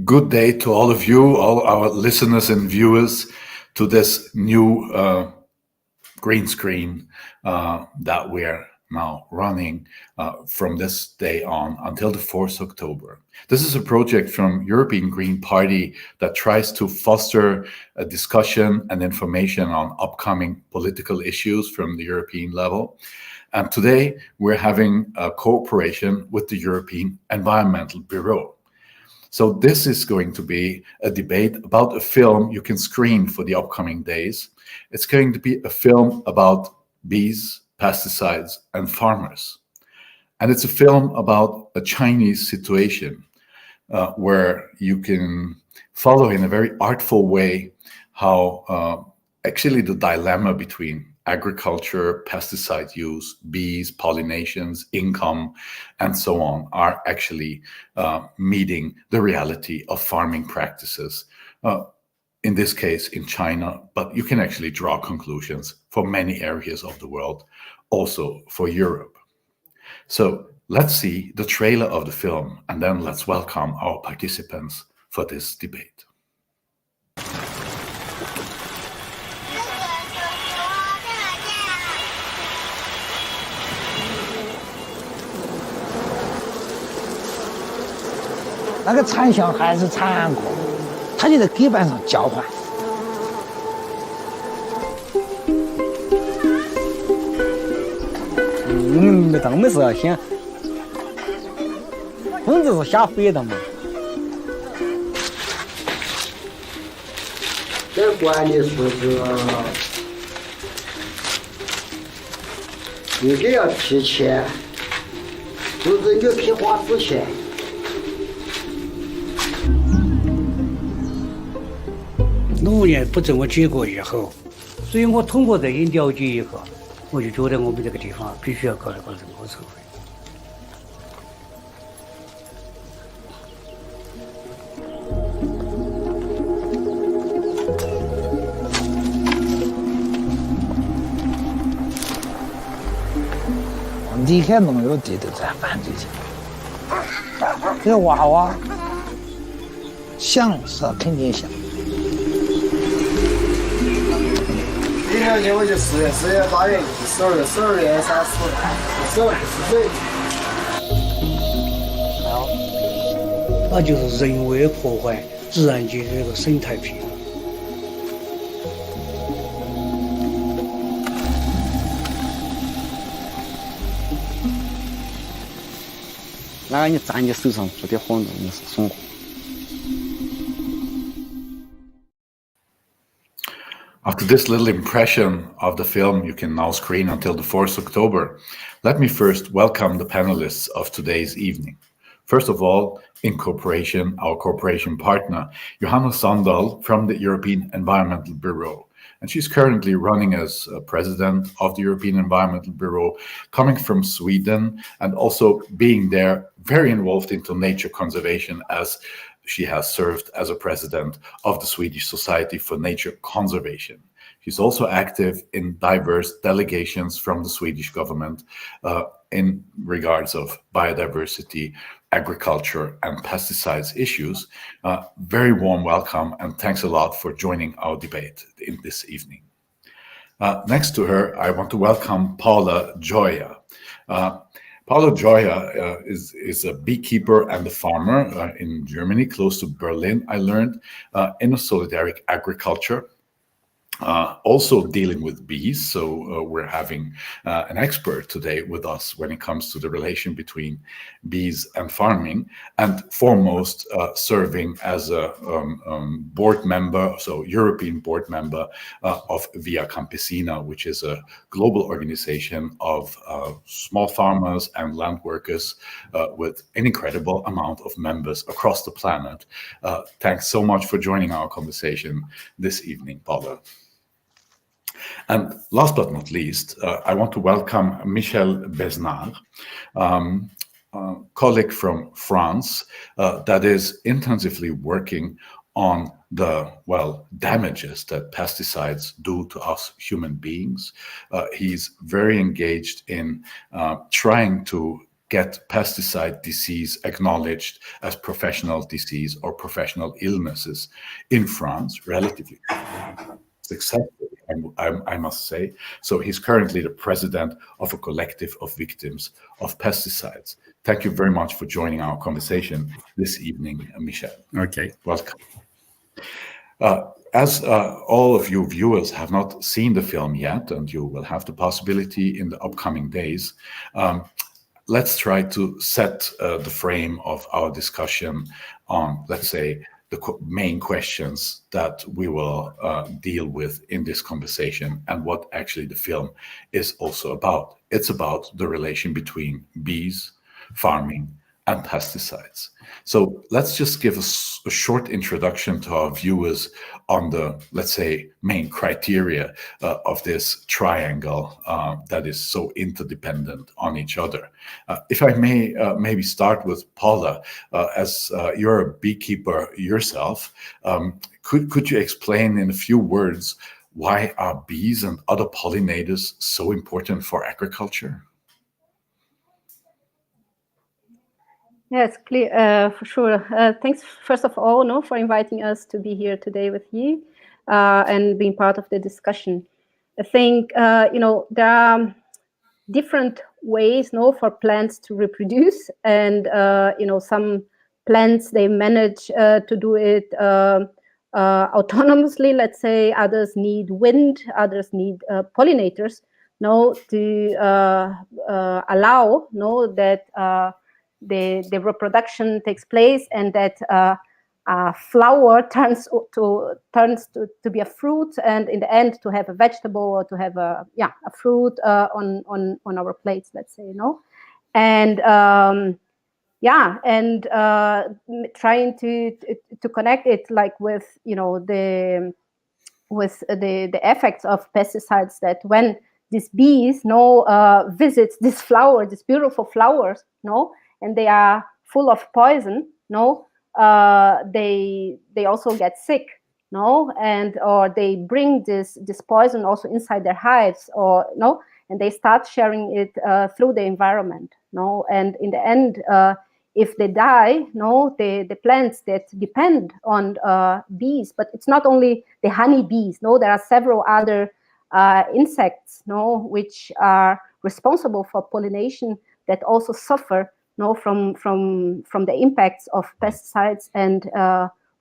Good day to all of you, all our listeners and viewers, to this new green screen that we're now running from this day on until the 4th October. This is a project from European Green Party that tries to foster a discussion and information on upcoming political issues from the European level. And today we're having a cooperation with the European Environmental Bureau. So this is going to be a debate about a film you can screen for the upcoming days. It's going to be a film about bees, pesticides, and farmers. And it's a film about a Chinese situation where you can follow in a very artful way how actually the dilemma between agriculture, pesticide use, bees, pollinations, income, and so on are actually meeting the reality of farming practices. In this case, in China, but you can actually draw conclusions for many areas of the world, also for Europe. So let's see the trailer of the film, and then let's welcome our participants for this debate.那个残像还是残酷，它就在地板上交换。没当没事先，工资是瞎飞的嘛。这管理素质应该要提前，就是绿皮花之前。5年不这么结果以后，所以我通过这些了解以后，我就觉得我们这个地方必须要搞一个人工社会。离开农药地都在反对去，这个娃娃想是肯定想。第2年我就4月、8月、12月、12月30、12月14。好，那就是人为破坏自然界的这个生态平衡。哪个你站你手上做点活动，你是生活。After this little impression of the film you can now screen until the 4th October, let me first welcome the panelists of today's evening. First of all, our cooperation partner, Johanna Sandal from the European Environmental Bureau. And she's currently running as president of the European Environmental Bureau, coming from Sweden, and also being there very involved into nature conservation, as she has served as a president of the Swedish Society for Nature Conservation. She's also active in diverse delegations from the Swedish government in regards of biodiversity, agriculture, and pesticides issues. Very warm welcome, and thanks a lot for joining our debate in this evening. Next to her, I want to welcome Paula Joya. Paula Joya is a beekeeper and a farmer in Germany, close to Berlin, I learned, in a solidaric agriculture. Also dealing with bees, so we're having an expert today with us when it comes to the relation between bees and farming, and foremost serving as a board member, so European board member of Via Campesina, which is a global organization of small farmers and land workers with an incredible amount of members across the planet. Thanks so much for joining our conversation this evening, Paula. And last but not least, I want to welcome Michel Besnard, colleague from France that is intensively working on the, well, damages that pesticides do to us human beings. He's very engaged in trying to get pesticide disease acknowledged as professional disease or professional illnesses in France, relatively successfully, I must say. So he's currently the president of a collective of victims of pesticides. Thank you very much for joining our conversation this evening, Michel. Okay. Welcome. As all of you viewers have not seen the film yet, and you will have the possibility in the upcoming days, let's try to set the frame of our discussion on, let's say, the main questions that we will deal with in this conversation and what actually the film is also about. It's about the relation between bees, farming, and pesticides. So let's just give a short introduction to our viewers on the, let's say, main criteria of this triangle that is so interdependent on each other. If I may maybe start with Paula, as you're a beekeeper yourself, could you explain in a few words why are bees and other pollinators so important for agriculture? Yes, clear, for sure. Thanks, first of all, for inviting us to be here today with you and being part of the discussion. I think, there are different ways, for plants to reproduce, and some plants, they manage to do it autonomously. Let's say others need wind, others need pollinators, to allow, that the reproduction takes place, and that a flower turns to be a fruit, and in the end to have a vegetable or to have a fruit on our plates, let's say, and trying to connect it like with the effects of pesticides, that when these bees visits this flower, these beautiful flowers, and they are full of poison, they also get sick, and or they bring this poison also inside their hives, or and they start sharing it through the environment, and in the end, if they die, the plants that depend on bees, but it's not only the honey bees, there are several other insects, which are responsible for pollination, that also suffer from the impacts of pesticides, and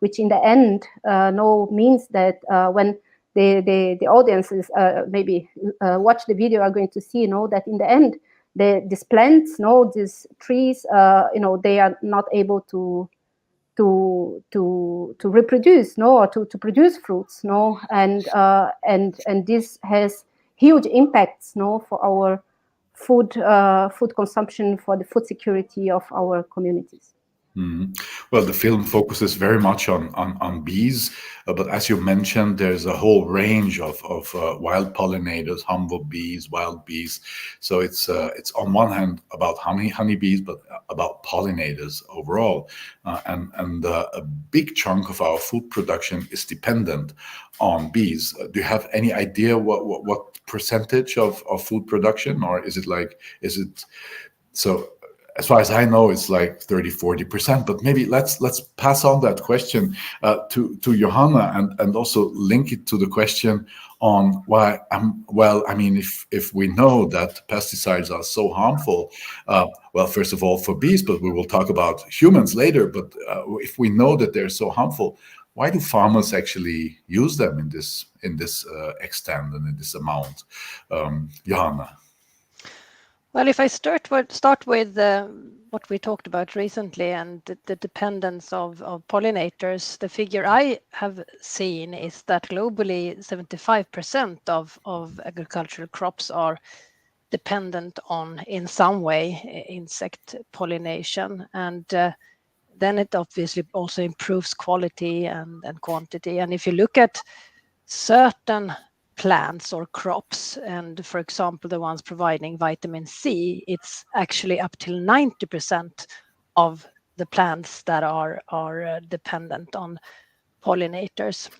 which in the end means that when the audiences maybe watch the video are going to see that in the end these plants, these trees, they are not able to reproduce, or to produce fruits, and this has huge impacts, for our food consumption, for the food security of our communities. Mm. Well, the film focuses very much on bees, but as you mentioned, there's a whole range of wild pollinators, humble bees, wild bees. So it's on one hand about honeybees, but about pollinators overall, and a big chunk of our food production is dependent on bees. Do you have any idea what percentage of food production, or is it so? As far as I know, it's like 30-40%, but maybe let's pass on that question to Johanna, and also link it to the question on why. If we know that pesticides are so harmful, well, first of all for bees, but we will talk about humans later. But if we know that they're so harmful, why do farmers actually use them in this extent and in this amount? Johanna. Well, if I start with what we talked about recently, and the dependence of pollinators, the figure I have seen is that globally 75% of agricultural crops are dependent on, in some way, insect pollination, and then it obviously also improves quality and quantity. And if you look at certain plants or crops, and for example the ones providing vitamin C, it's actually up till 90% of the plants that are dependent on pollinators.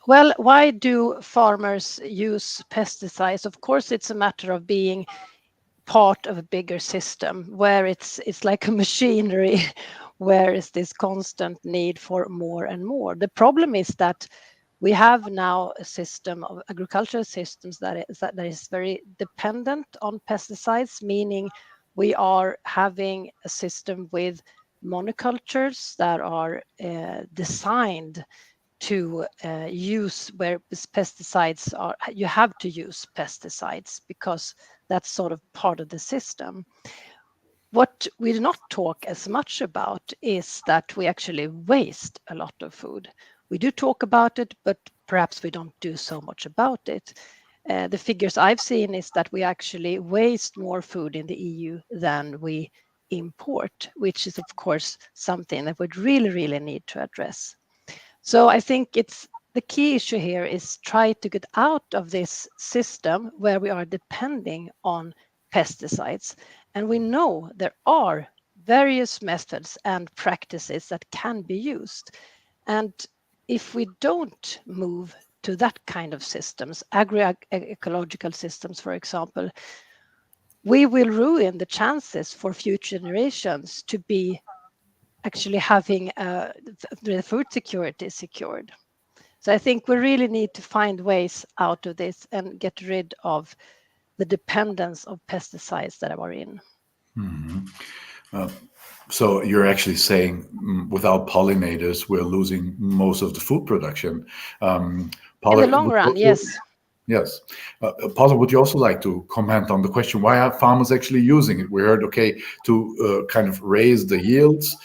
Well, why do farmers use pesticides? Of course, it's a matter of being part of a bigger system where it's like a machinery where is this constant need for more and more. The problem is that we have now a system of agricultural systems that is very dependent on pesticides, meaning we are having a system with monocultures that are designed to use where pesticides are, you have to use pesticides because that's sort of part of the system. What we do not talk as much about is that we actually waste a lot of food. We do talk about it, but perhaps we don't do so much about it. The figures I've seen is that we actually waste more food in the EU than we import, which is of course something that we really need to address. So I think it's the key issue here is try to get out of this system where we are depending on pesticides. And we know there are various methods and practices that can be used. And if we don't move to that kind of systems, agroecological systems, for example, we will ruin the chances for future generations to be actually having the food security secured. So I think we really need to find ways out of this and get rid of the dependence of pesticides that are in. So you're actually saying without pollinators, we're losing most of the food production. In the long run, yes. Yes. Paula, would you also like to comment on the question, why are farmers actually using it? We heard, okay, to kind of raise the yields.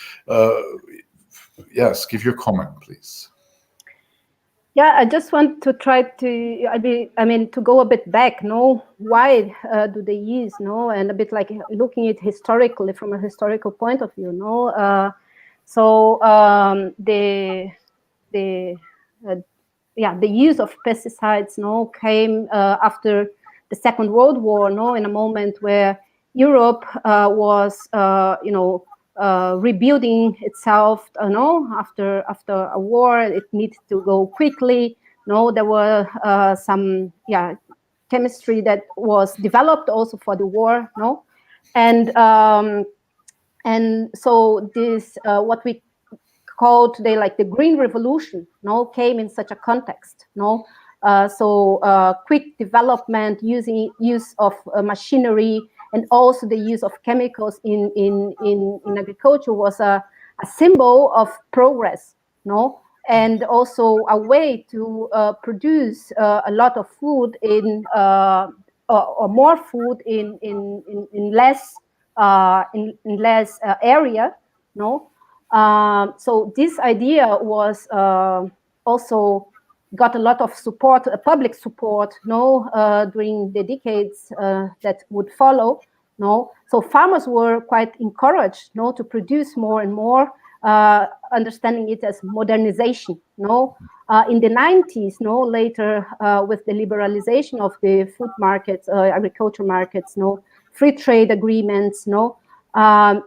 Yes, give your comment, please. Yeah, I just want to try to, to go a bit back, why do they use, and a bit like looking at historically, from a historical point of view, the use of pesticides, came after the Second World War, in a moment where Europe was, rebuilding itself, after a war. It needed to go quickly. There were some chemistry that was developed also for the war. And so this what we called today like the Green Revolution, came in such a context. So quick development, use of machinery, and also the use of chemicals in agriculture was a symbol of progress, and also a way to produce a lot of food or more food in less area, so this idea was also got a lot of support, public support, during the decades that would follow. So farmers were quite encouraged, to produce more and more, understanding it as modernization. In the 90s, later with the liberalization of the food markets, agriculture markets, free trade agreements,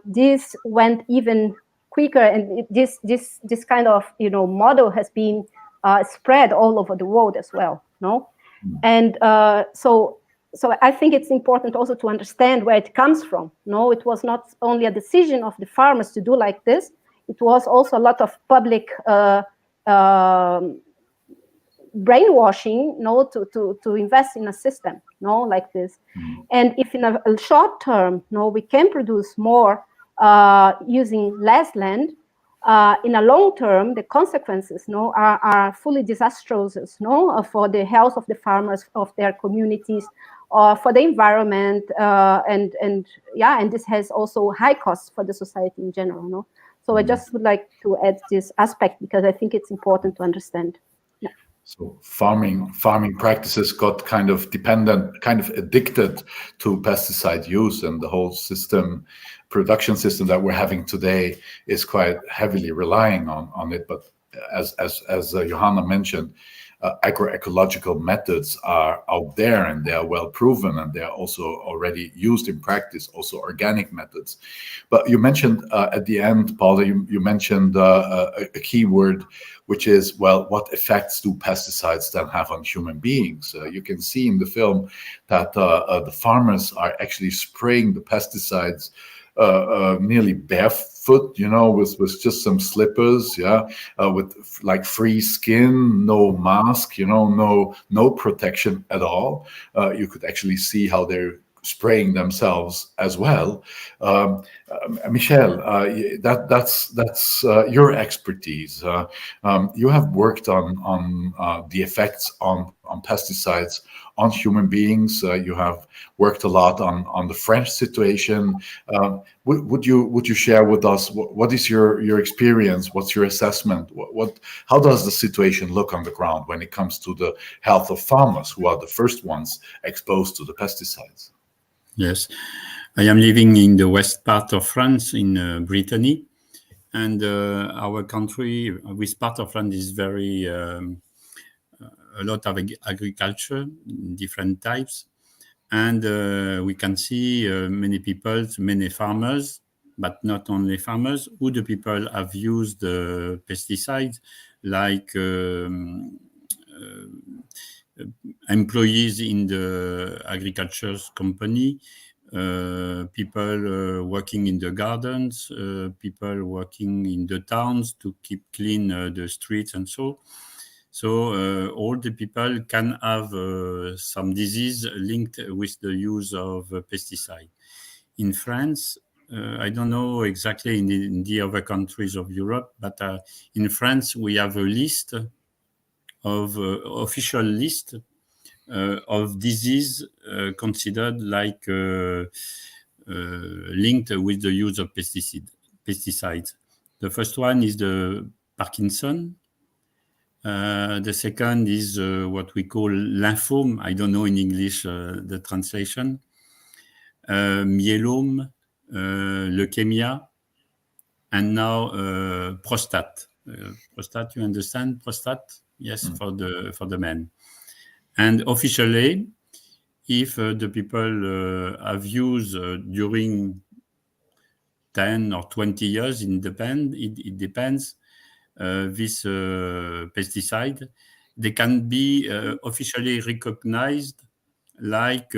this went even quicker, and this kind of model has been spread all over the world as well, and so I think it's important also to understand where it comes from. It was not only a decision of the farmers to do like this; it was also a lot of public brainwashing, to invest in a system, like this. And if in a short term, we can produce more using less land, in a long term, the consequences, are fully disastrous, for the health of the farmers, of their communities, for the environment, and this has also high costs for the society in general. So I just would like to add this aspect because I think it's important to understand. So farming practices got kind of dependent, kind of addicted to pesticide use, and the whole production system that we're having today is quite heavily relying on it. But as Johanna mentioned, agroecological methods are out there and they are well proven and they are also already used in practice, also organic methods. But you mentioned at the end, Paula, you mentioned a key word, which is, well, what effects do pesticides then have on human beings? You can see in the film that the farmers are actually spraying the pesticides nearly barefoot, with just some slippers, with like free skin, no mask, no protection at all. You could actually see how they're spraying themselves as well. Michel, that's your expertise. You have worked on the effects on pesticides on human beings. You have worked a lot on the French situation. Would you share with us what is your experience? What's your assessment? How does the situation look on the ground when it comes to the health of farmers who are the first ones exposed to the pesticides? Yes, I am living in the west part of France, in Brittany, and our country, this part of France is very a lot of agriculture, different types, and we can see many people, many farmers, but not only farmers, who the people have used pesticides, like employees in the agriculture company, people working in the gardens, people working in the towns to keep clean the streets and so. So all the people can have some disease linked with the use of pesticide. In France, I don't know exactly in the other countries of Europe, but in France we have a list of official list of disease considered like linked with the use of pesticides. The first one is the Parkinson. The second is what we call lymphome. I don't know in English the translation. Myelome, leukemia, and now prostate. Prostate, you understand? Prostate, yes, for the men. And officially, if the people have used during 10 or 20 years, it depends, this pesticide, they can be officially recognized like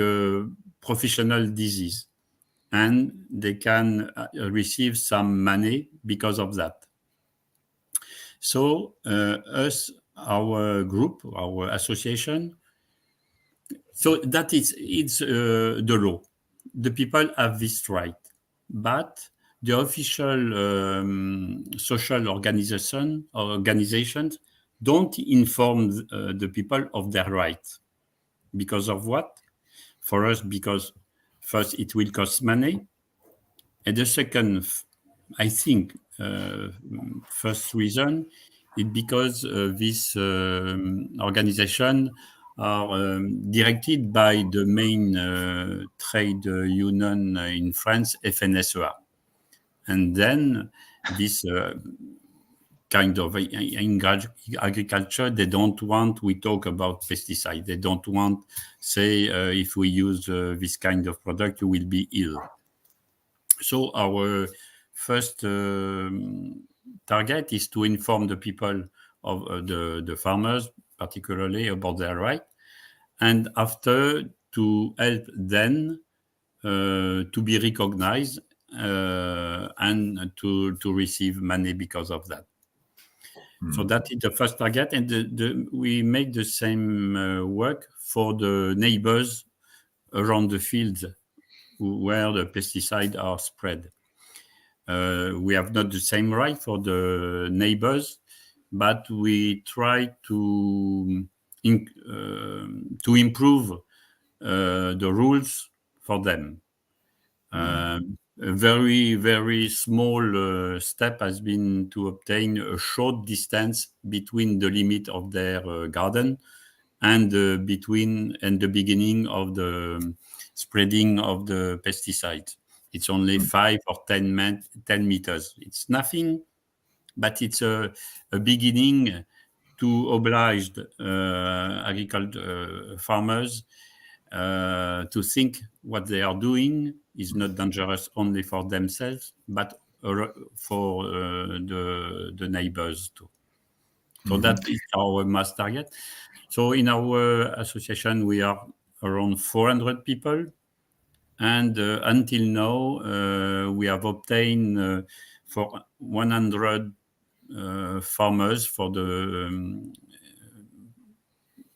professional disease, and they can receive some money because of that. So our group, our association, so that it's the law. The people have this right, but the official social organizations don't inform the people of their rights. Because of what? For us, because first it will cost money, and the second, I think, first reason is because this organization are directed by the main trade union in France, FNSEA. And then this kind of in agriculture, they don't want we talk about pesticides. They don't want say if we use this kind of product, you will be ill. So our first target is to inform the people of the farmers, particularly about their right, and after to help them to be recognized and to receive money because of that. So that is the first target, and we make the same work for the neighbors around the fields where the pesticides are spread. We have not the same right for the neighbors, but we try to improve the rules for them. A very, very small step has been to obtain a short distance between the limit of their garden and the beginning of the spreading of the pesticides. It's only 5 or 10 meters. It's nothing, but it's a beginning to oblige agriculture farmers to think what they are doing is not dangerous only for themselves, but for the neighbors too. So that is our mass target. So in our association, we are around 400 people. And until now, we have obtained for 100 farmers for the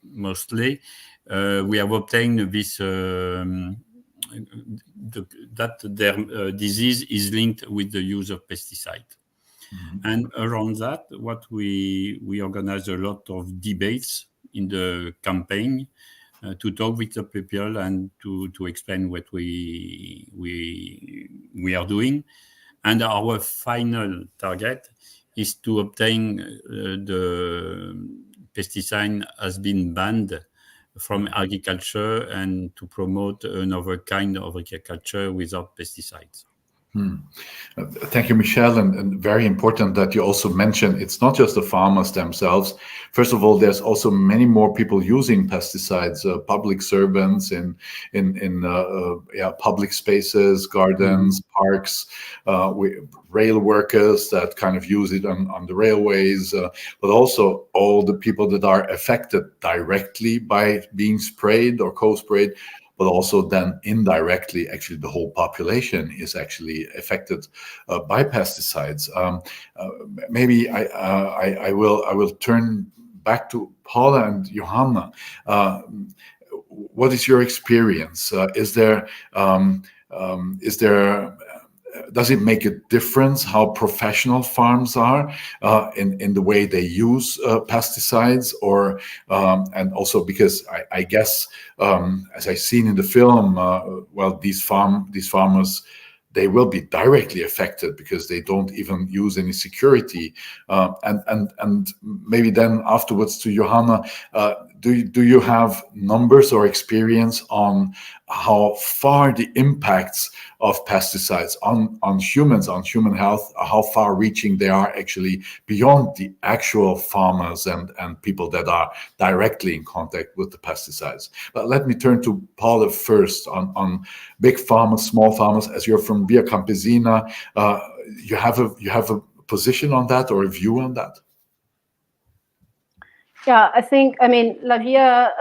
mostly, we have obtained this that their disease is linked with the use of pesticide. And around that, what we organize a lot of debates in the campaign to talk with the people and to explain what we are doing. And our final target is to obtain the pesticide has been banned from agriculture and to promote another kind of agriculture without pesticides. Thank you, Michel, and very important that you also mentioned it's not just the farmers themselves. First of all, there's also many more people using pesticides, public servants in public spaces, gardens, parks, rail workers that kind of use it on the railways, but also all the people that are affected directly by being sprayed or co-sprayed, but also then indirectly, actually the whole population is actually affected by pesticides. Maybe I will turn back to Paula and Johanna. What is your experience? Does it make a difference how professional farms are in the way they use pesticides, or and also because I guess as I've seen in the film, well, these farmers, they will be directly affected because they don't even use any security. And maybe then afterwards to Johanna, do you have numbers or experience on how far the impacts of pesticides on humans, on human health, how far reaching they are actually beyond the actual farmers and people that are directly in contact with the pesticides? But let me turn to Paula first on big farmers, small farmers. As you're from Via Campesina, you have a position on that or a view on that? Yeah, I mean, La Via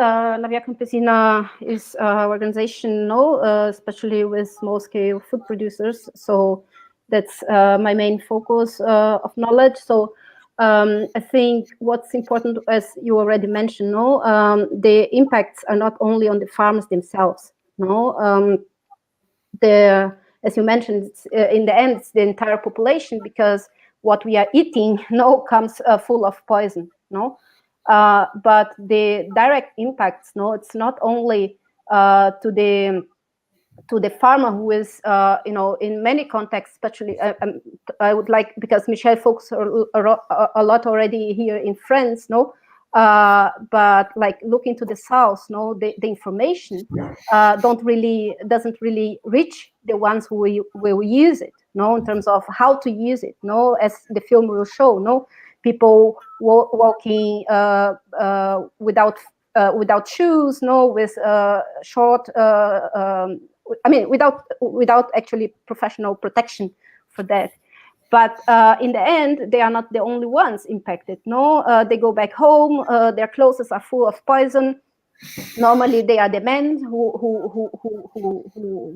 Campesina is an organization, especially with small-scale food producers. So that's my main focus of knowledge. So I think what's important, as you already mentioned, the impacts are not only on the farmers themselves. As you mentioned, it's, in the end, it's the entire population, because what we are eating comes full of poison. But the direct impacts, it's not only to the farmer who is, in many contexts, especially, I would like, because Michel focused a lot already here in France, but like looking to the south, the information doesn't really reach the ones who will use it, in terms of how to use it, as the film will show, people walking without shoes, with short, without actually professional protection for that. But in the end, they are not the only ones impacted. They go back home. Their clothes are full of poison. Normally, they are the men who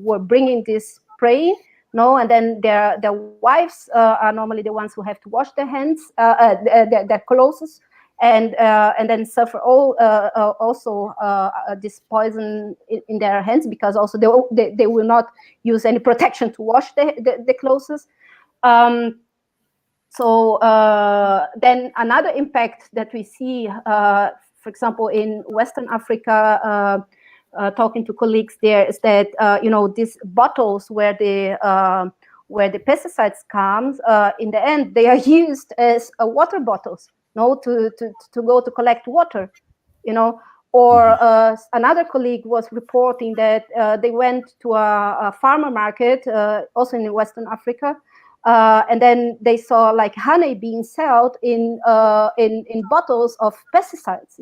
were bringing this spray. And then their wives are normally the ones who have to wash their hands, their clothes, and then suffer also this poison in their hands, because also they will not use any protection to wash the clothes. So then another impact that we see, for example, in Western Africa, talking to colleagues there, is that these bottles where the pesticides comes, in the end they are used as water bottles, to go to collect water, Or another colleague was reporting that they went to a farmer market, also in Western Africa, And then they saw like honey being sold in bottles of pesticides.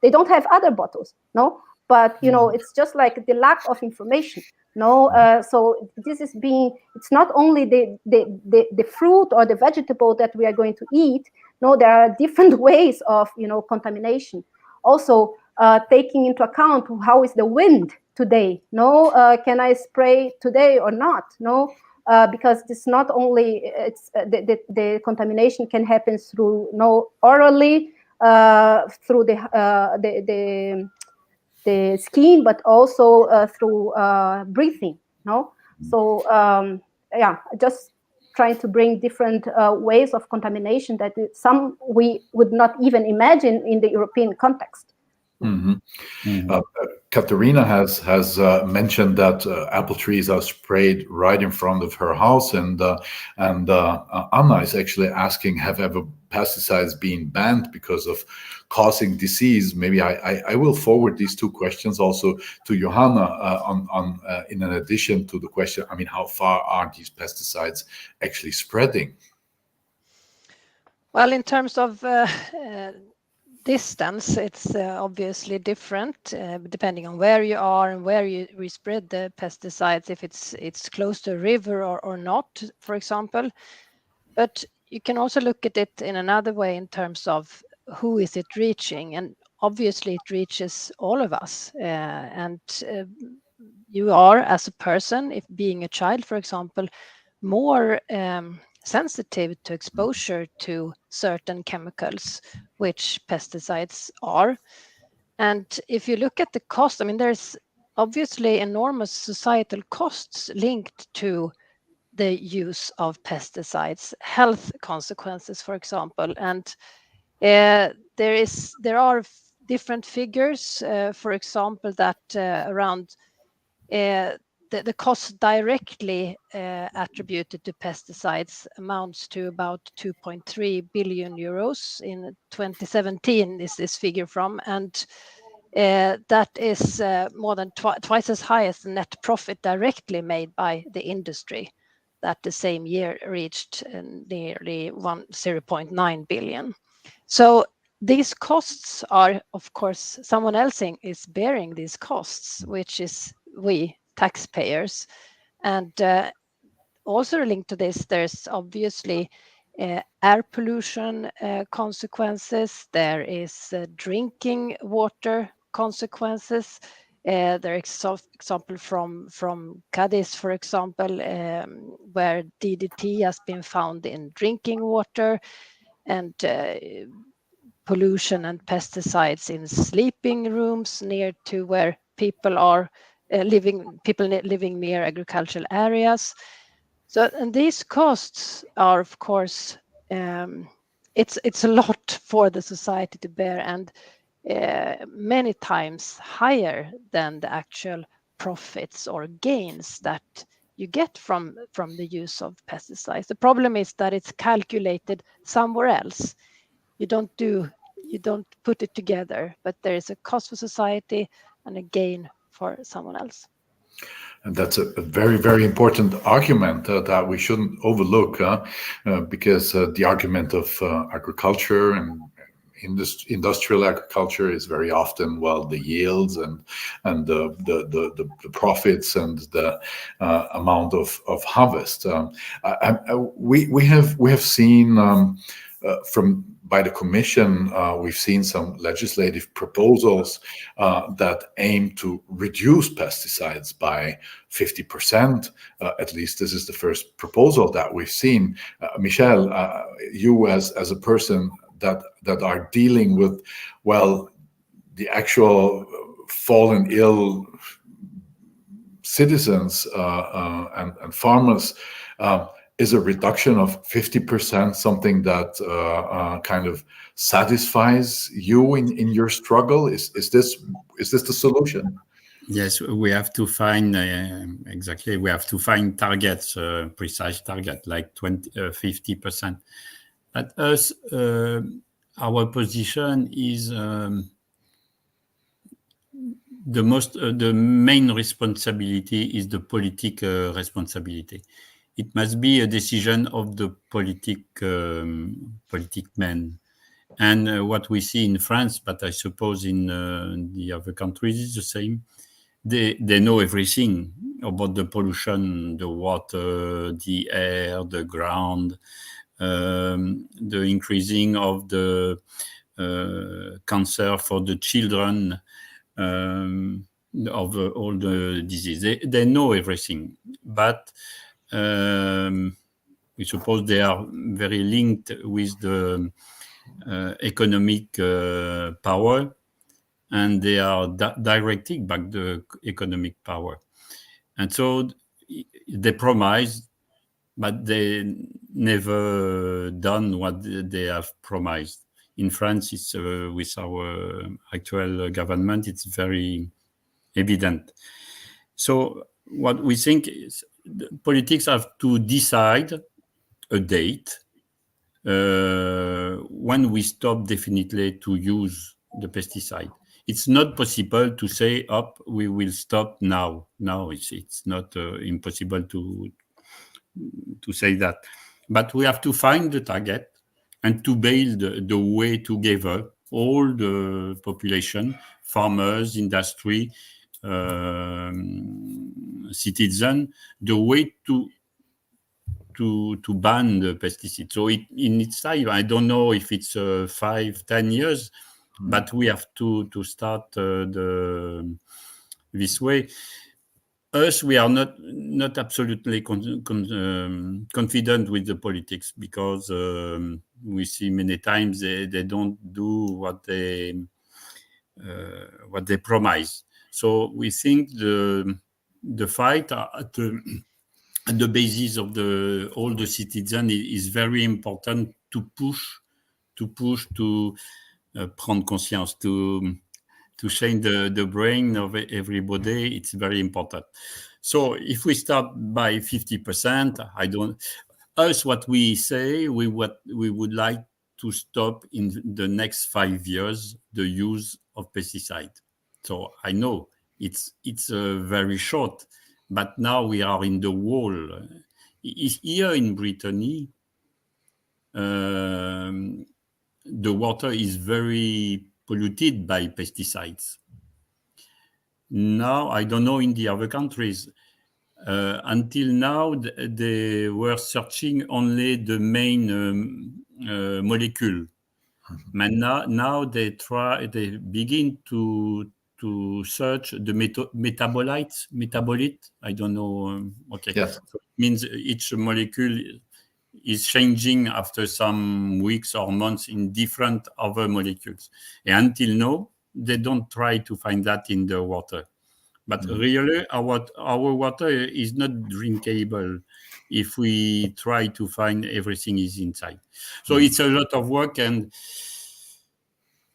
They don't have other bottles, no, but it's just like the lack of information. No, so this is it's not only the fruit or the vegetable that we are going to eat. No, there are different ways of contamination. Also, taking into account how is the wind today. No, can I spray today or not? No, because it's not only the contamination can happen through orally, through the skin, but also through breathing. No, so yeah, just trying to bring different ways of contamination that some we would not even imagine in the European context. Katerina has mentioned that apple trees are sprayed right in front of her house, and Anna is actually asking, have ever pesticides been banned because of causing disease? Maybe I will forward these two questions also to Johanna on in addition to the question. I mean, how far are these pesticides actually spreading? Well, in terms of distance, it's obviously different depending on where you are and where we spread the pesticides, if it's close to a river or not, for example. But you can also look at it in another way in terms of who is it reaching, and obviously it reaches all of us. And you are, as a person, if being a child, for example, more sensitive to exposure to certain chemicals, which pesticides are. And if you look at the cost, I mean, there's obviously enormous societal costs linked to the use of pesticides, health consequences, for example. And there are different figures, for example, that around the cost directly attributed to pesticides amounts to about 2.3 billion euros in 2017 is this figure from, and that is more than twice as high as the net profit directly made by the industry that the same year reached nearly 0.9 billion. So these costs are, of course, someone else is bearing these costs, which is we taxpayers. And also linked to this, there's obviously air pollution consequences. There is drinking water consequences. There is example from Cadiz, for example, where DDT has been found in drinking water, and pollution and pesticides in sleeping rooms near to where people are living near agricultural areas. So, and these costs are, of course, it's a lot for the society to bear, and many times higher than the actual profits or gains that you get from the use of pesticides. The problem is that it's calculated somewhere else. You don't put it together, but there is a cost for society and a gain for someone else. And that's a very, very important argument that we shouldn't overlook, because the argument of agriculture and industrial agriculture is very often, well, the yields and the profits and the amount of harvest. We have seen from by the Commission, we've seen some legislative proposals that aim to reduce pesticides by 50%. At least this is the first proposal that we've seen. Michel, you as a person that are dealing with, well, the actual fallen ill citizens and farmers, is a reduction of 50% something that kind of satisfies you in your struggle? Is this the solution? Yes, we have to find exactly. We have to find targets, precise target, like 50%. But us, our position is the main responsibility is the political responsibility. it must be a decision of the politic men. And what we see in France, but I suppose in the other countries is the same. They know everything about the pollution, the water, the air, the ground, the increasing of the cancer for the children, of all the disease. They know everything, but we suppose they are very linked with the economic power, and they are directing back the economic power. And so they promise, but they never done what they have promised. In France, it's with our actual government, it's very evident. So what we think is politics have to decide a date when we stop definitely to use the pesticide. It's not possible to say, "Up, we will stop now." No, it's not impossible to say that. But we have to find the target and to build the way together, all the population, farmers, industry, citizen, the way to ban the pesticide. So in its time, I don't know if it's 5-10 years, but we have to start this way. Us, we are not absolutely confident with the politics, because we see many times they don't do what they promise. So we think the fight at the basis of all the citizens is very important to push to prendre conscience, to change the brain of everybody. It's very important. So if we start by 50%, what we say, we would like to stop in the next 5 years the use of pesticide. So I know it's very short, but now we are in the wall. Here in Brittany, the water is very polluted by pesticides. Now, I don't know in the other countries. Until now, they were searching only the main molecule. But now they begin to search the metabolite. I don't know. Okay. Yes. So it means each molecule is changing after some weeks or months in different other molecules. And until now, they don't try to find that in the water. But really, our water is not drinkable if we try to find everything is inside. So it's a lot of work. And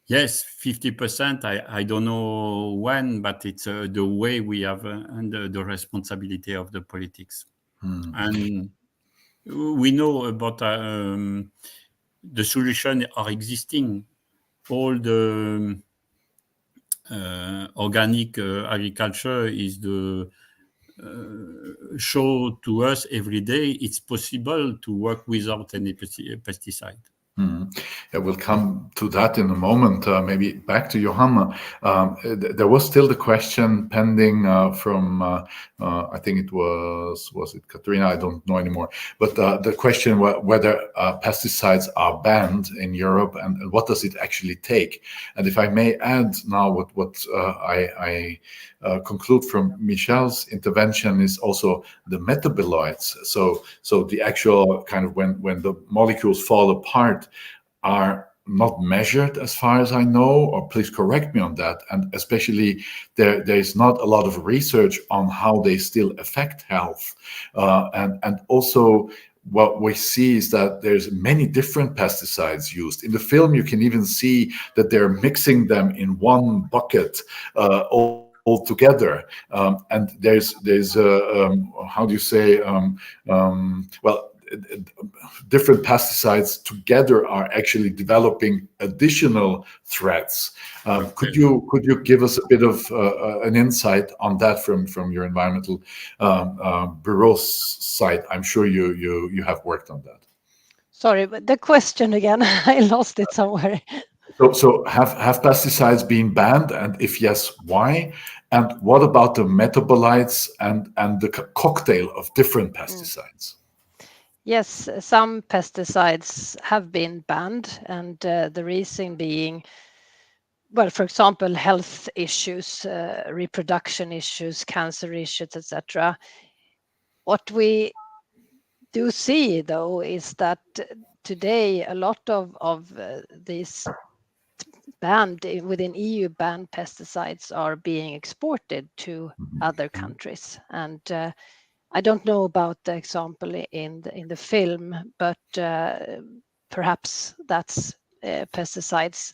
yes, 50%, I don't know when, but it's the way we have and the responsibility of the politics. And we know about the solution are existing. All the organic agriculture is the show to us every day it's possible to work without any pesticide. Yeah, we'll come to that in a moment. Maybe back to Johanna. There was still the question pending from, I think it was it Katrina? I don't know anymore. But the question whether pesticides are banned in Europe and what does it actually take? And if I may add now what I conclude from Michel's intervention is also the metabolites. So the actual kind of when the molecules fall apart are not measured as far as I know, or please correct me on that. And especially there is not a lot of research on how they still affect health. And also what we see is that there's many different pesticides used. In the film, you can even see that they're mixing them in one bucket all together, and there's how do you say, well, different pesticides together are actually developing additional threats. Could you give us a bit of an insight on that from your environmental bureau's side? I'm sure you have worked on that. Sorry, but the question again, I lost it somewhere. So have pesticides been banned, and if yes, why? And what about the metabolites and the cocktail of different pesticides? Yes, some pesticides have been banned, and the reason being, well, for example, health issues, reproduction issues, cancer issues, etc. What we do see, though, is that today a lot of these banned within EU banned pesticides are being exported to other countries, and I don't know about the example in the film, but perhaps that's pesticides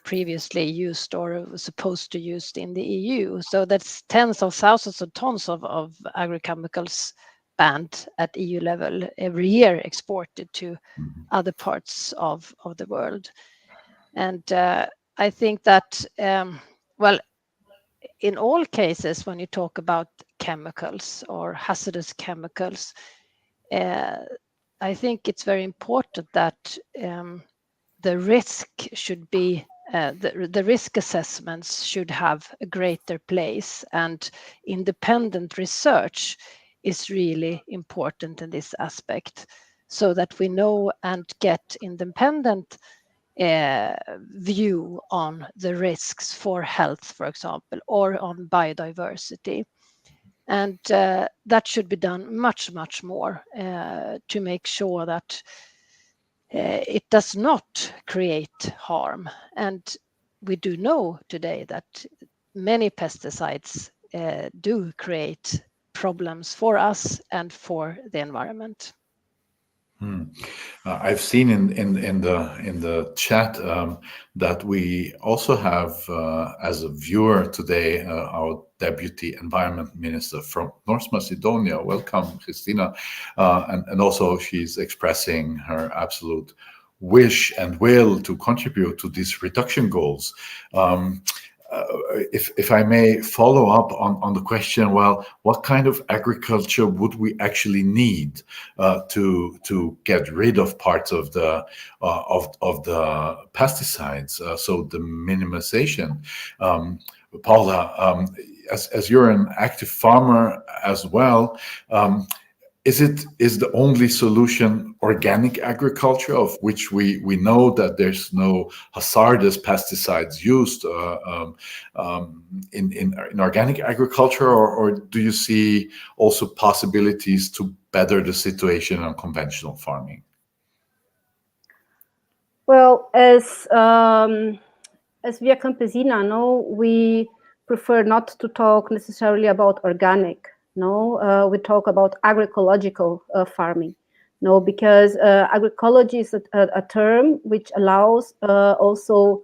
previously used or supposed to used in the EU. So that's tens of thousands of tons of agrochemicals banned at EU level every year, exported to other parts of the world. And I think that, well, in all cases, when you talk about chemicals or hazardous chemicals, I think it's very important that the risk should be, the risk assessments should have a greater place, and independent research is really important in this aspect, so that we know and get independent view on the risks for health, for example, or on biodiversity. And that should be done much more to make sure that it does not create harm. And we do know today that many pesticides do create problems for us and for the environment. I've seen in the chat that we also have as a viewer today our Deputy Environment Minister from North Macedonia. Welcome, Christina, and also she's expressing her absolute wish and will to contribute to these reduction goals. If I may follow up on the question, well, what kind of agriculture would we actually need to get rid of parts of the pesticides? So the minimization. Paula, as you're an active farmer as well, is the only solution organic agriculture, of which we know that there's no hazardous pesticides used in organic agriculture, or do you see also possibilities to better the situation on conventional farming? Well, as Via Campesina, no, we prefer not to talk necessarily about organic. No, we talk about agroecological farming. No, because agroecology is a term which allows also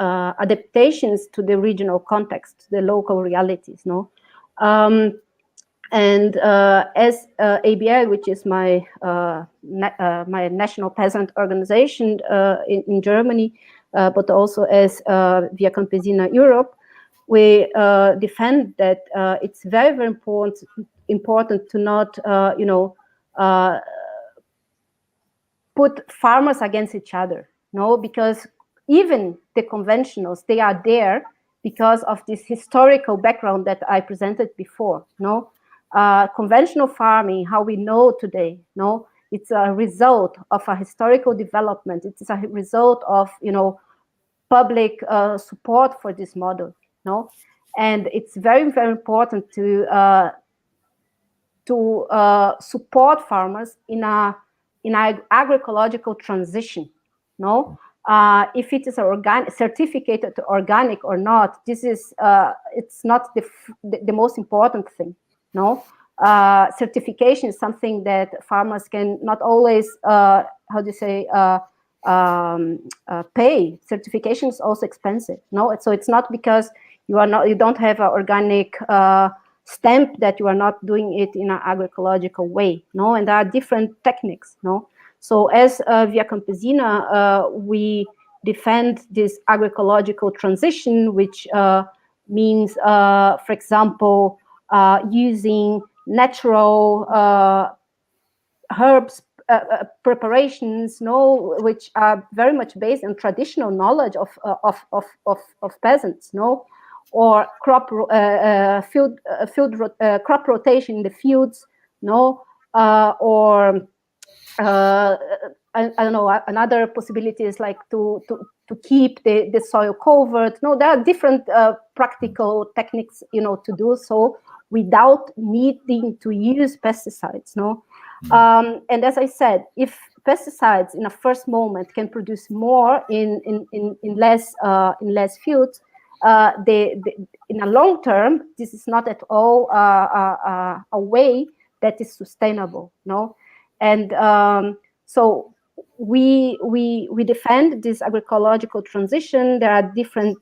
adaptations to the regional context, the local realities. No, and as ABL, which is my my national peasant organization in Germany, but also as Via Campesina Europe, we defend that it's very important to not put farmers against each other. No, because even the conventionals, they are there because of this historical background that I presented before. No, conventional farming, how we know today, no, it's a result of a historical development. It is a result of public support for this model. No, and it's very important to support farmers in an agroecological transition. No, if it is certificated organic or not, this is it's not the most important thing. No, certification is something that farmers can not always pay. Certification is also expensive. No, so it's not because you don't have an organic stamp that you are not doing it in an agroecological way, no? And there are different techniques, no? So as Via Campesina, we defend this agroecological transition, which means, for example, using natural herbs preparations, no, which are very much based on traditional knowledge of peasants, no, or crop crop rotation in the fields, no, or I don't know. Another possibility is like to keep the soil covered. No, there are different practical techniques, to do so without needing to use pesticides. No, and as I said, if pesticides in a first moment can produce more in less fields, in a long term, this is not at all a way that is sustainable. No. And so we defend this agroecological transition. There are different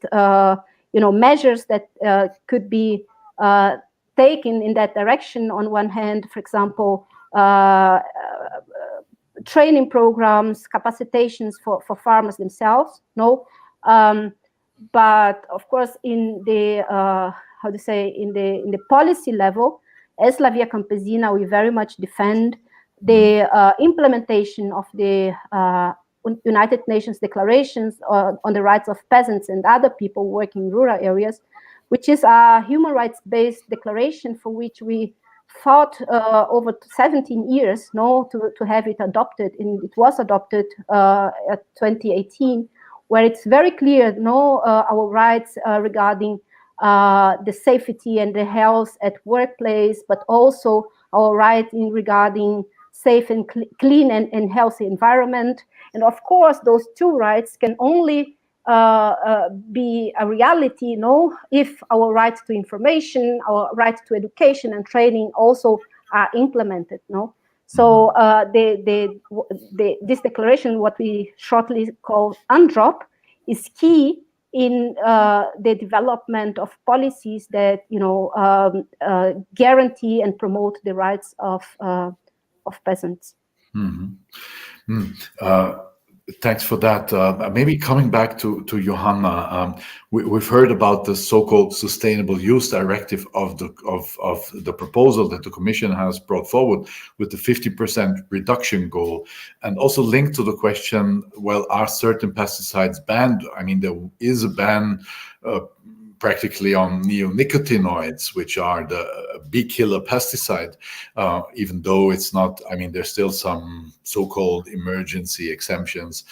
measures that could be taken in that direction. On one hand, for example, training programs, capacitations for farmers themselves. No, but of course, in the in the policy level, as La Via Campesina, we very much defend the implementation of the United Nations declarations on the rights of peasants and other people working in rural areas, which is a human rights-based declaration for which we fought over 17 years, to have it adopted. And it was adopted at 2018, where it's very clear, our rights regarding the safety and the health at workplace, but also our right in regarding safe and clean and healthy environment. And of course, those two rights can only be a reality, if our right to information, our right to education and training also are implemented. So this declaration, what we shortly call UNDROP, is key in the development of policies that guarantee and promote the rights of peasants. Thanks for that. Maybe coming back to Johanna, we've heard about the so-called Sustainable Use Directive of the proposal that the Commission has brought forward with the 50% reduction goal, and also linked to the question: well, are certain pesticides banned? I mean, there is a ban practically on neonicotinoids, which are the bee killer pesticide, even though it's not, I mean, there's still some so-called emergency exemptions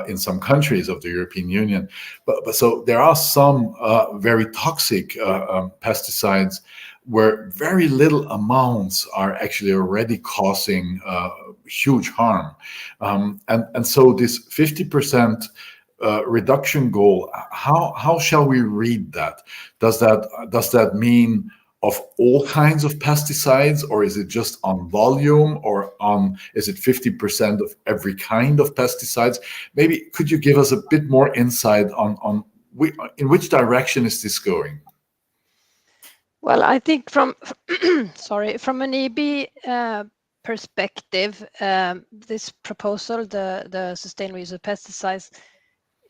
in some countries of the European Union. But so there are some very toxic pesticides where very little amounts are actually already causing huge harm. And so this 50% reduction goal, how shall we read that? Does that mean of all kinds of pesticides, or is it just on volume, or is it 50% of every kind of pesticides? Maybe could you give us a bit more insight on in which direction is this going? Well, I think from from an EB perspective, this proposal, the sustainable use of pesticides,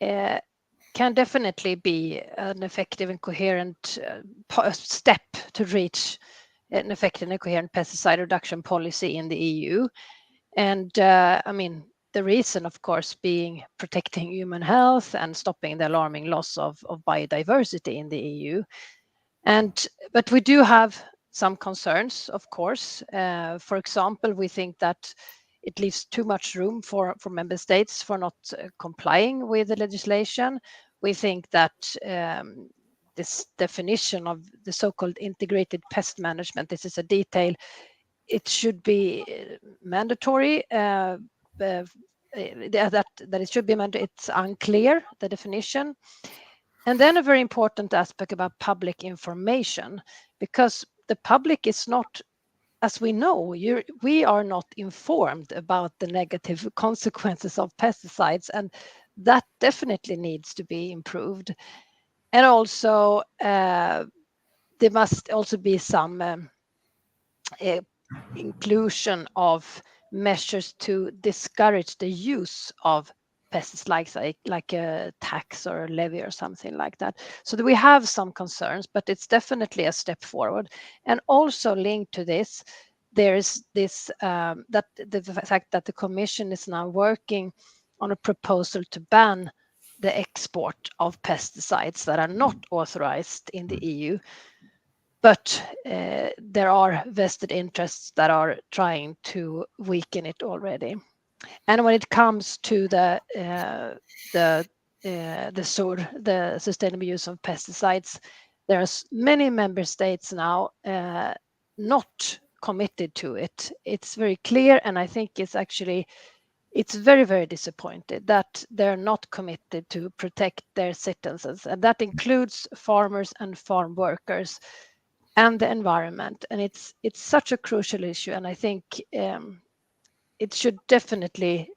can definitely be an effective and coherent step to reach an effective and coherent pesticide reduction policy in the EU. And I mean, the reason, of course, being protecting human health and stopping the alarming loss of biodiversity in the EU. But we do have some concerns, of course. For example, we think that it leaves too much room for member states for not complying with the legislation. We think that this definition of the so-called integrated pest management, this is a detail, it should be mandatory, that it should be mandatory. It's unclear, the definition. And then a very important aspect about public information, because the public is not, as we know, we are not informed about the negative consequences of pesticides, and that definitely needs to be improved. And also, there must also be some inclusion of measures to discourage the use of pesticides, like a tax or a levy or something like that. So that we have some concerns, but it's definitely a step forward. And also linked to this, there's this that the fact that the Commission is now working on a proposal to ban the export of pesticides that are not authorized in the EU. But there are vested interests that are trying to weaken it already. And when it comes to the SUR, the sustainable use of pesticides, there's many member states now not committed to it. It's very clear, and I think it's very, very disappointed that they're not committed to protect their citizens, and that includes farmers and farm workers and the environment. And it's such a crucial issue, and I think it should definitely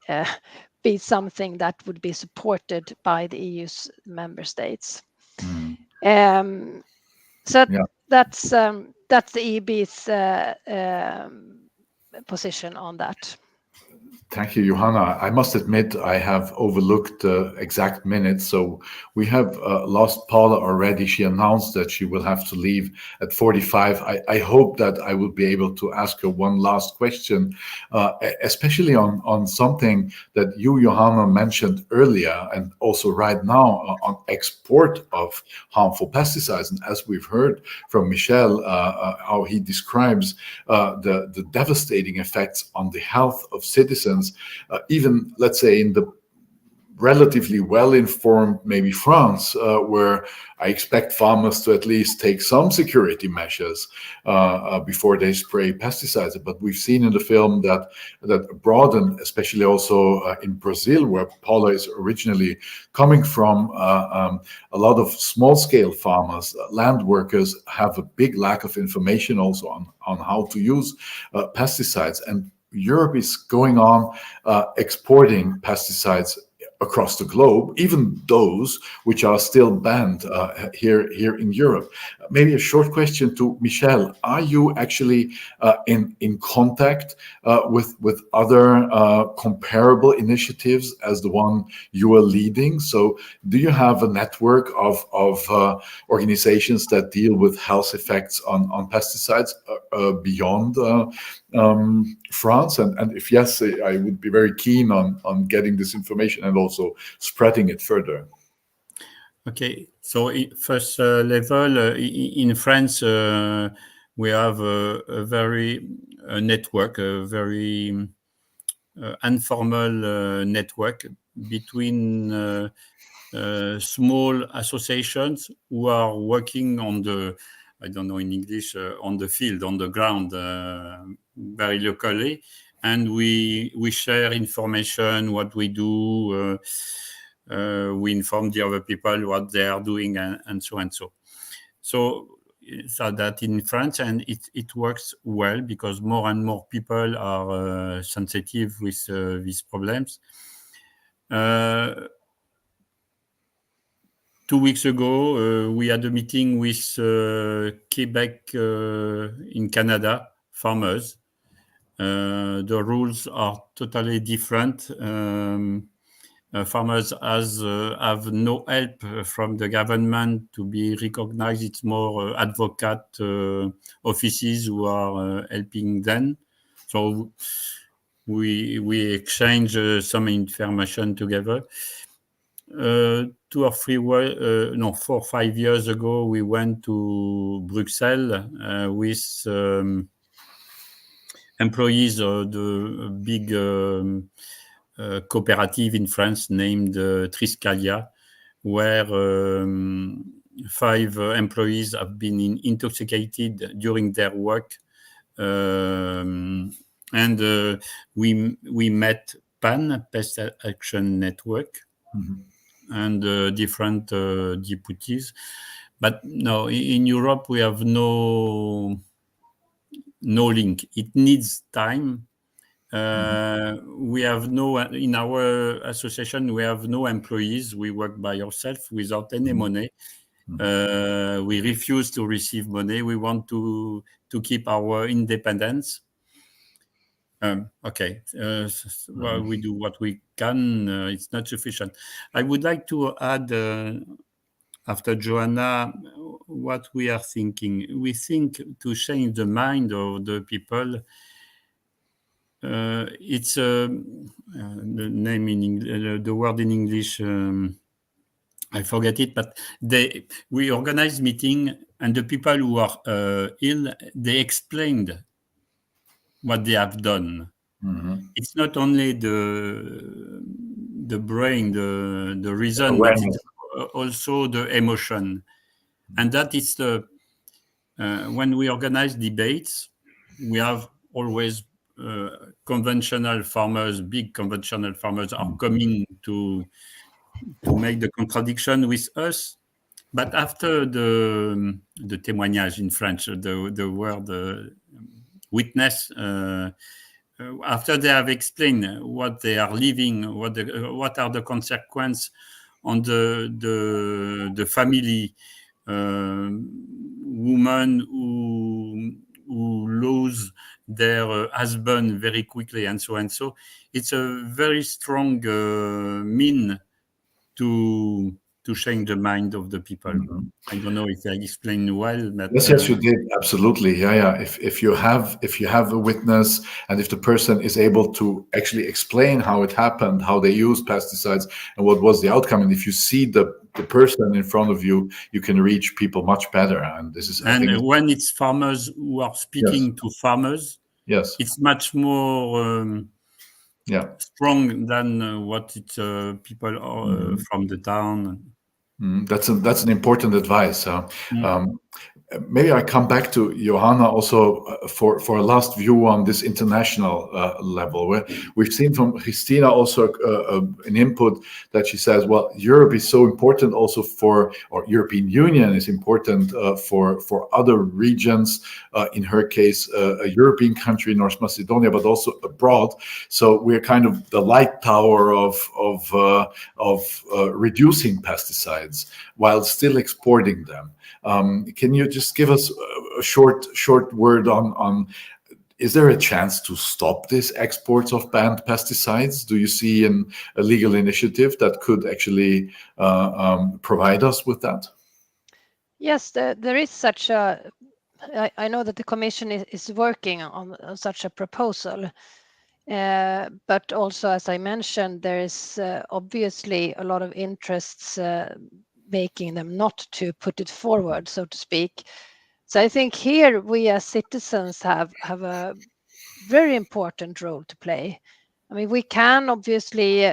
be something that would be supported by the EU's member states. So Yeah. that's the EB's position on that. Thank you, Johanna. I must admit I have overlooked the exact minutes. So we have lost Paula already. She announced that she will have to leave at 45. I hope that I will be able to ask her one last question, especially on something that you, Johanna, mentioned earlier and also right now on export of harmful pesticides. And as we've heard from Michel, how he describes the devastating effects on the health of citizens, even, let's say, in the relatively well-informed, maybe France, where I expect farmers to at least take some security measures before they spray pesticides. But we've seen in the film that abroad, and especially also in Brazil, where Paula is originally coming from, a lot of small-scale farmers, land workers, have a big lack of information also on how to use pesticides. And Europe is going on exporting pesticides across the globe, even those which are still banned here in Europe. Maybe a short question to Michel. Are you actually in contact with other comparable initiatives as the one you are leading? So do you have a network of organizations that deal with health effects on pesticides beyond France? And if yes, I would be very keen on getting this information and also spreading it further. Okay, so first level, in France, we have a very network, a very informal network between small associations who are working on the, I don't know in English, on the field, on the ground, very locally. And we share information, what we do. We inform the other people what they are doing, and so and so. So that in France, and it works well because more and more people are sensitive with these problems. 2 weeks ago, we had a meeting with Quebec in Canada farmers. The rules are totally different. Farmers have no help from the government to be recognized. It's more advocate offices who are helping them. So we exchange some information together. 4 or 5 years ago, we went to Brussels with employees of the big cooperative in France named Triscalia, where 5 employees have been intoxicated during their work. And we met PAN, Pest Action Network, and different deputies. But no, in Europe, we have no link. It needs time. We have in our association, we have no employees. We work by ourselves without any money. We refuse to receive money. We want to keep our independence. Okay, well, we do what we can. It's not sufficient. I would like to add, after Joanna, what we are thinking. We think to change the mind of the people. It's the name in the word in English. I forget it, but we organize meeting, and the people who are ill, they explained what they have done. It's not only the brain, the reason, but it's also the emotion, and that is the when we organize debates, we have always conventional farmers, big conventional farmers are coming to make the contradiction with us. But after the témoignage in French, the word witness, after they have explained what they are living, what are the consequences on the family, women who lose their husband very quickly, and so and so, it's a very strong mean to change the mind of the people. I don't know if I explained well, but yes, you did, absolutely. Yeah. If you have a witness, and if the person is able to actually explain how it happened, how they used pesticides, and what was the outcome, and if you see the person in front of you, you can reach people much better. And this is, I think, when it's farmers who are speaking to farmers, yes, it's much more strong than what it's people from the town. That's an important advice. Maybe I come back to Johanna also for a last view on this international level, where we've seen from Christina also an input that she says, well, Europe is so important also or European Union is important for other regions, in her case, a European country, North Macedonia, but also abroad. So we're kind of the light tower of reducing pesticides while still exporting them. Can you just give us a short word on is there a chance to stop these exports of banned pesticides? Do you see a legal initiative that could actually provide us with that? Yes, there is such a. I know that the Commission is working on such a proposal, but also, as I mentioned, there is obviously a lot of interests making them not to put it forward, so to speak. So I think here we as citizens have a very important role to play. I mean, we can obviously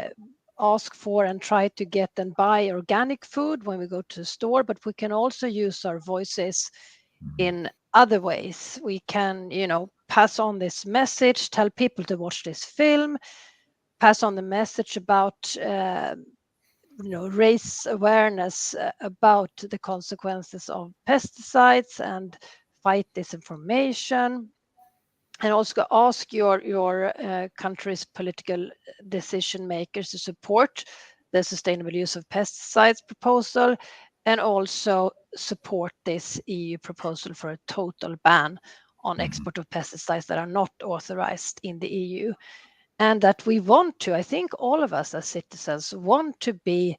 ask for and try to get and buy organic food when we go to the store, but we can also use our voices in other ways. We can, pass on this message, tell people to watch this film, pass on the message about raise awareness about the consequences of pesticides and fight disinformation, and also ask your country's political decision makers to support the sustainable use of pesticides proposal, and also support this EU proposal for a total ban on export of pesticides that are not authorized in the EU. And that we want to, I think all of us as citizens want to be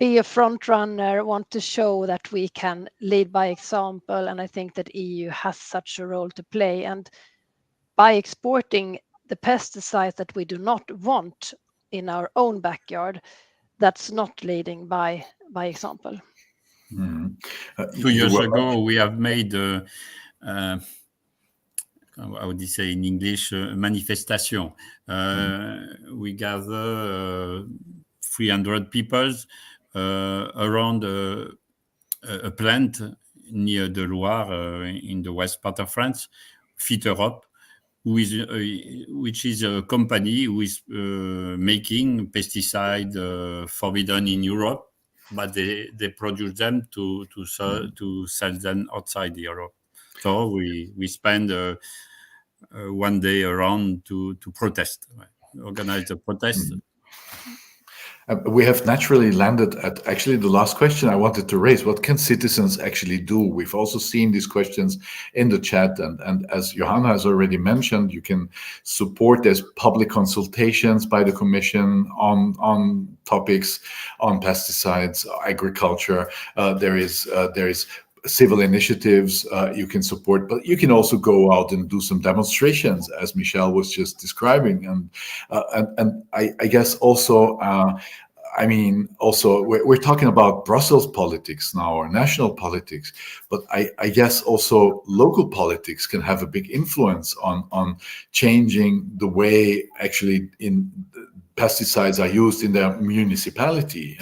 a front runner, want to show that we can lead by example. And I think that EU has such a role to play. And by exporting the pesticides that we do not want in our own backyard, that's not leading by example. 2 years ago, we have made how would you say in English, manifestation. We gather 300 people around a plant near the Loire in the west part of France, Fit Europe, which is a company who is making pesticide forbidden in Europe, but they produce them to sell them outside Europe. So we spend 1 day around to protest, organize a protest. We have naturally landed at actually the last question I wanted to raise. What can citizens actually do? We've also seen these questions in the chat, and as Johanna has already mentioned, you can support. There's public consultations by the Commission on topics on pesticides, agriculture. There is civil initiatives you can support, but you can also go out and do some demonstrations, as Michel was just describing, and I guess also. I mean, also we're talking about Brussels politics now, or national politics, but I guess also local politics can have a big influence on changing the way actually in pesticides are used in their municipality,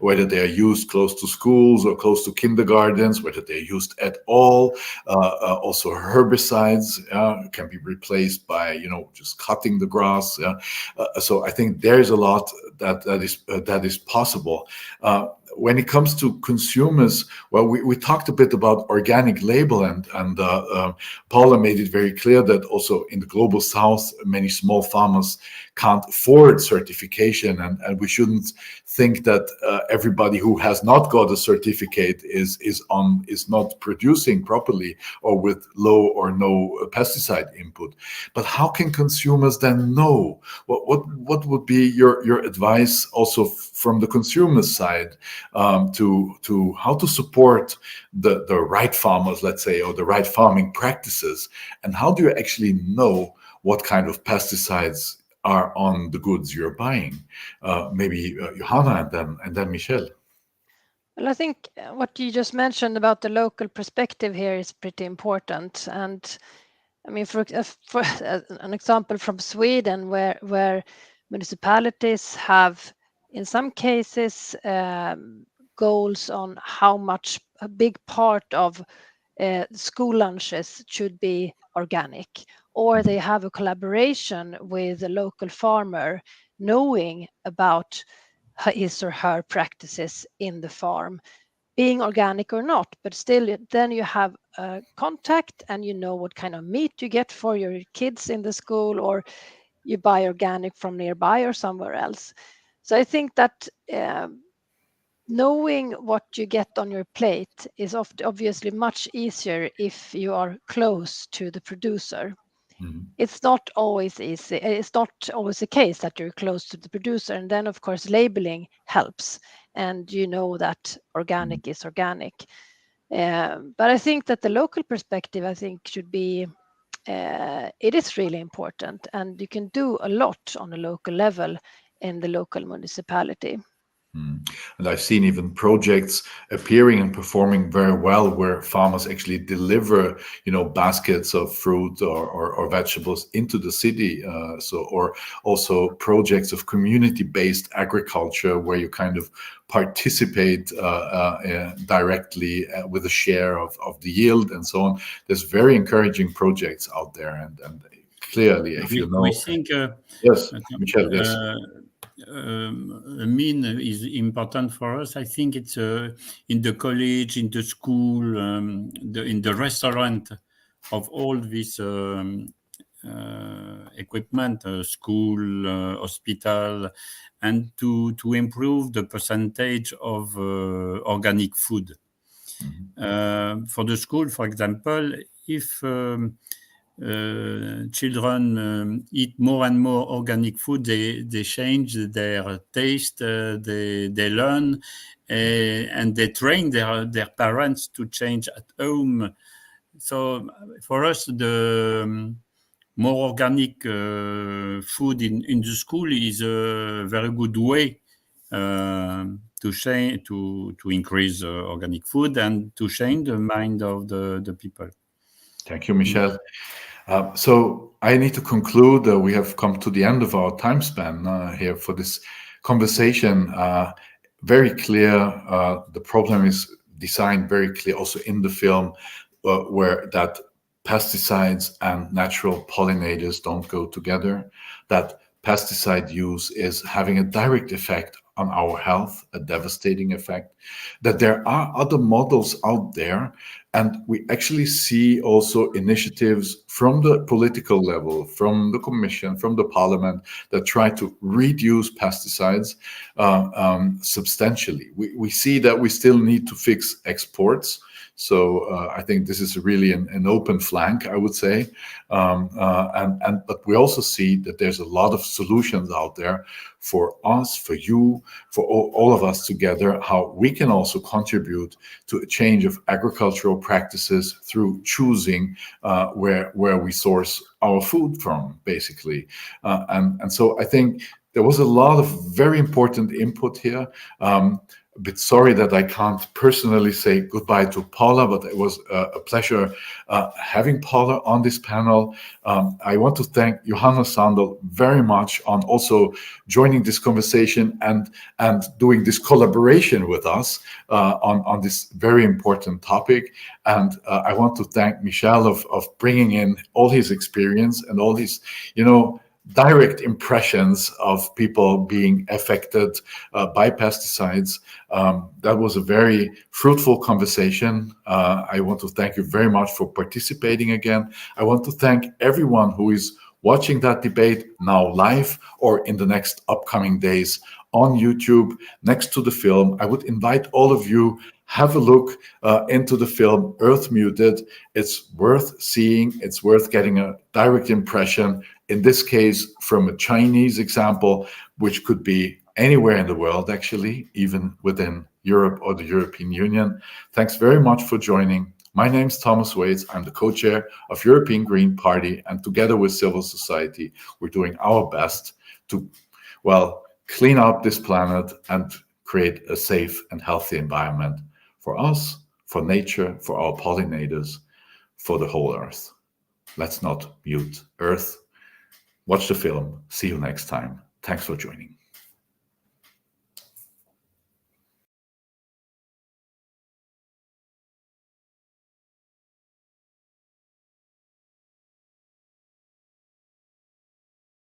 whether they are used close to schools or close to kindergartens, whether they're used at all. Also herbicides can be replaced by, just cutting the grass. So I think there's a lot that is possible. When it comes to consumers, well, we talked a bit about organic label, and Paula made it very clear that also in the global south, many small farmers can't afford certification, and we shouldn't think that everybody who has not got a certificate is not producing properly or with low or no pesticide input. But how can consumers then know? What would be your advice also from the consumer side to how to support the right farmers, let's say, or the right farming practices, and how do you actually know what kind of pesticides are on the goods you're buying? Maybe Johanna and then Michel. Well, I think what you just mentioned about the local perspective here is pretty important. And I mean, for an example from Sweden, where municipalities have, in some cases, goals on how much a big part of school lunches should be organic, or they have a collaboration with a local farmer, knowing about his or her practices in the farm, being organic or not, but still then you have contact and you know what kind of meat you get for your kids in the school, or you buy organic from nearby or somewhere else. So I think that knowing what you get on your plate is obviously much easier if you are close to the producer. It's not always easy. It's not always the case that you're close to the producer. And then, of course, labeling helps. And you know that organic is organic. But I think that the local perspective, I think, should be, it is really important. And you can do a lot on a local level in the local municipality. And I've seen even projects appearing and performing very well where farmers actually deliver, baskets of fruit or vegetables into the city. Or also projects of community-based agriculture where you kind of participate directly with a share of the yield and so on. There's very encouraging projects out there, and clearly, if you know, we think yes, Michel, yes. Mean is important for us. I think it's in the college, in the school, in the restaurant, of all this equipment, school, hospital, and to improve the percentage of organic food. For the school, for example, if children eat more and more organic food, they change their taste, they learn, and they train their parents to change at home. So for us, the more organic food in the school is a very good way to increase organic food and to change the mind of the people. Thank you, Michel. So I need to conclude. We have come to the end of our time span here for this conversation. Very clear. The problem is designed very clear also in the film, where that pesticides and natural pollinators don't go together, that pesticide use is having a direct effect on our health, a devastating effect, that there are other models out there And we actually see also initiatives from the political level, from the Commission, from the Parliament, that try to reduce pesticides substantially. We see that we still need to fix exports. So I think this is really an open flank, I would say. But we also see that there's a lot of solutions out there for us, for you, for all of us together, how we can also contribute to a change of agricultural practices through choosing where we source our food from, basically. And so I think there was a lot of very important input here. A bit sorry that I can't personally say goodbye to Paula, but it was a pleasure having Paula on this panel. I want to thank Johanna Sandel very much on also joining this conversation and doing this collaboration with us on this very important topic. And I want to thank Michel of bringing in all his experience and all his, direct impressions of people being affected by pesticides. That was a very fruitful conversation. I want to thank you very much for participating again. I want to thank everyone who is watching that debate now live or in the next upcoming days on YouTube next to the film. I would invite all of you, have a look into the film Earth Muted. It's worth seeing. It's worth getting a direct impression, in this case from a Chinese example, which could be anywhere in the world, actually, even within Europe or the European Union. Thanks very much for joining. My name is Thomas Waits. I'm the co-chair of European Green Party, and together with civil society, we're doing our best to, clean up this planet and create a safe and healthy environment for us, for nature, for our pollinators, for the whole Earth. Let's not mute Earth. Watch the film. See you next time. Thanks for joining.